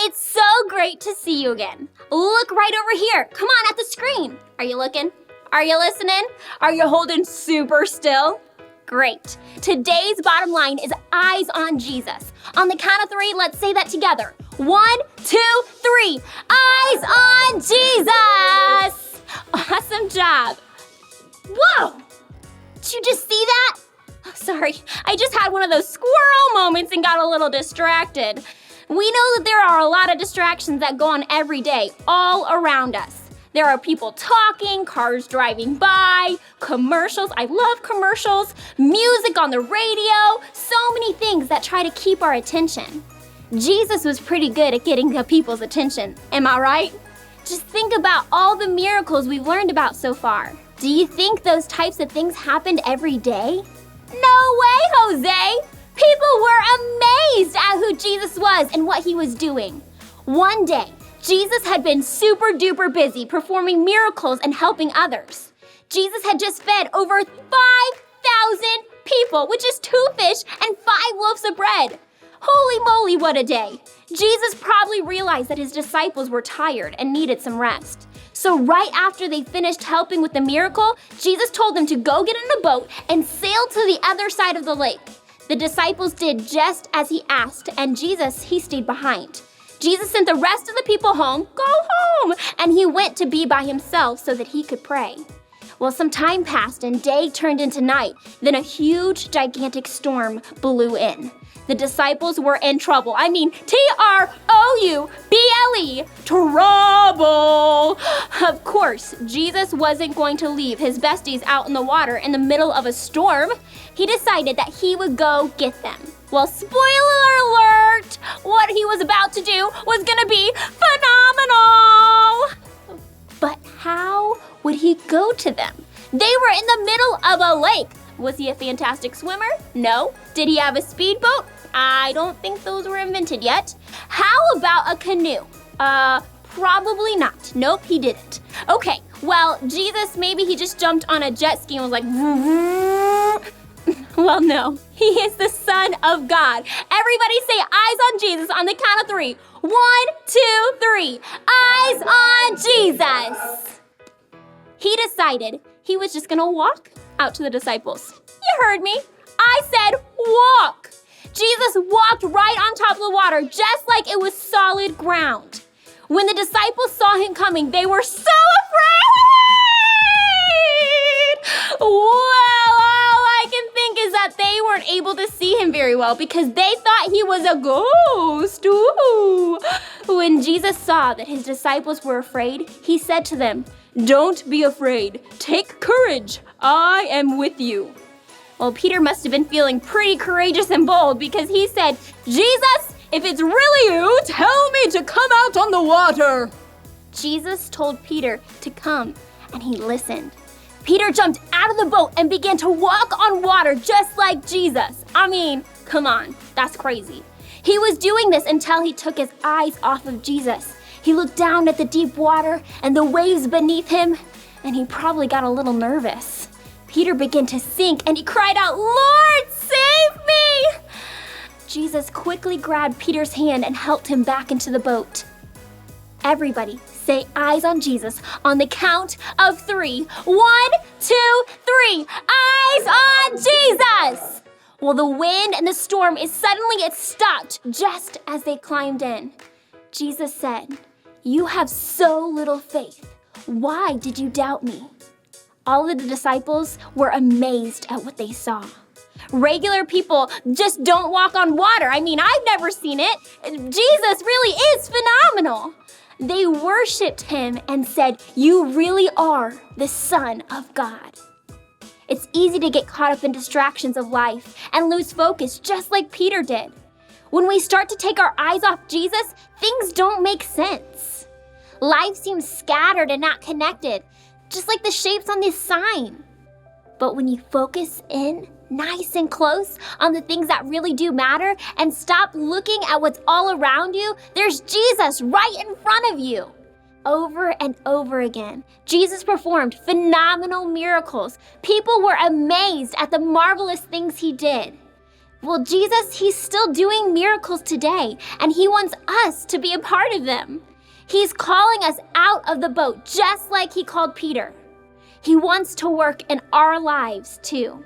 it's so great to see you again. Look right over here. Come on, at the screen. Are you looking? Are you listening? Are you holding super still? Great. Today's bottom line is eyes on Jesus. On the count of 3, let's say that together. 1, 2, 3. Eyes on Jesus. Awesome job. Whoa! Did you just see that? Oh, sorry, I just had one of those squirrel moments and got a little distracted. We know that there are a lot of distractions that go on every day, all around us. There are people talking, cars driving by, commercials, I love commercials, music on the radio, so many things that try to keep our attention. Jesus was pretty good at getting the people's attention, am I right? Just think about all the miracles we've learned about so far. Do you think those types of things happened every day? No way, Jose! People were amazed at who Jesus was and what he was doing. One day, Jesus had been super duper busy performing miracles and helping others. Jesus had just fed over 5,000 people with just 2 fish and 5 loaves of bread. Holy moly, what a day. Jesus probably realized that his disciples were tired and needed some rest. So right after they finished helping with the miracle, Jesus told them to go get in a boat and sail to the other side of the lake. The disciples did just as he asked, and Jesus, he stayed behind. Jesus sent the rest of the people home, go home, and he went to be by himself so that he could pray. Well, some time passed and day turned into night. Then a huge, gigantic storm blew in. The disciples were in trouble. I mean, Trouble. Trouble. Of course, Jesus wasn't going to leave his besties out in the water in the middle of a storm. He decided that he would go get them. Well, spoiler alert, what he was about to do was gonna be phenomenal. But how would he go to them? They were in the middle of a lake. Was he a fantastic swimmer? No. Did he have a speedboat? I don't think those were invented yet. How about a canoe? Probably not. Nope, he didn't. Okay, well, Jesus, maybe he just jumped on a jet ski and was like, well, no, he is the Son of God. Everybody say eyes on Jesus on the count of 3. 1, 2, 3. Eyes on Jesus. He decided he was just gonna walk out to the disciples. You heard me. I said walk. Jesus walked right on top of the water, just like it was solid ground. When the disciples saw him coming, they were so afraid. Well, all I can think is that they weren't able to see him very well because they thought he was a ghost. Ooh. When Jesus saw that his disciples were afraid, he said to them, "Don't be afraid. Take courage. I am with you." Well, Peter must have been feeling pretty courageous and bold because he said, "Jesus, if it's really you, tell me to come out on the water." Jesus told Peter to come, and he listened. Peter jumped out of the boat and began to walk on water just like Jesus. I mean, come on, that's crazy. He was doing this until he took his eyes off of Jesus. He looked down at the deep water and the waves beneath him, and he probably got a little nervous. Peter began to sink and he cried out, "Lord, save me!" Jesus quickly grabbed Peter's hand and helped him back into the boat. Everybody say eyes on Jesus on the count of 3. 1, 2, 3. Eyes on Jesus! Well, the wind and the storm it stopped just as they climbed in. Jesus said, "You have so little faith. Why did you doubt me?" All of the disciples were amazed at what they saw. Regular people just don't walk on water. I mean, I've never seen it. Jesus really is phenomenal. They worshiped him and said, "You really are the Son of God." It's easy to get caught up in distractions of life and lose focus just like Peter did. When we start to take our eyes off Jesus, things don't make sense. Life seems scattered and not connected, just like the shapes on this sign. But when you focus in nice and close on the things that really do matter and stop looking at what's all around you, there's Jesus right in front of you. Over and over again, Jesus performed phenomenal miracles. People were amazed at the marvelous things he did. Well, Jesus, he's still doing miracles today, and he wants us to be a part of them. He's calling us out of the boat, just like he called Peter. He wants to work in our lives, too.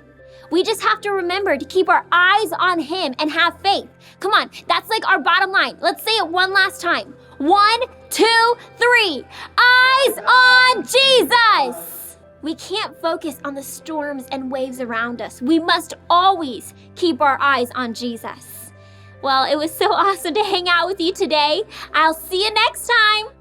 We just have to remember to keep our eyes on him and have faith. Come on, that's like our bottom line. Let's say it one last time. 1, 2, 3. Eyes on Jesus! We can't focus on the storms and waves around us. We must always keep our eyes on Jesus. Well, it was so awesome to hang out with you today. I'll see you next time.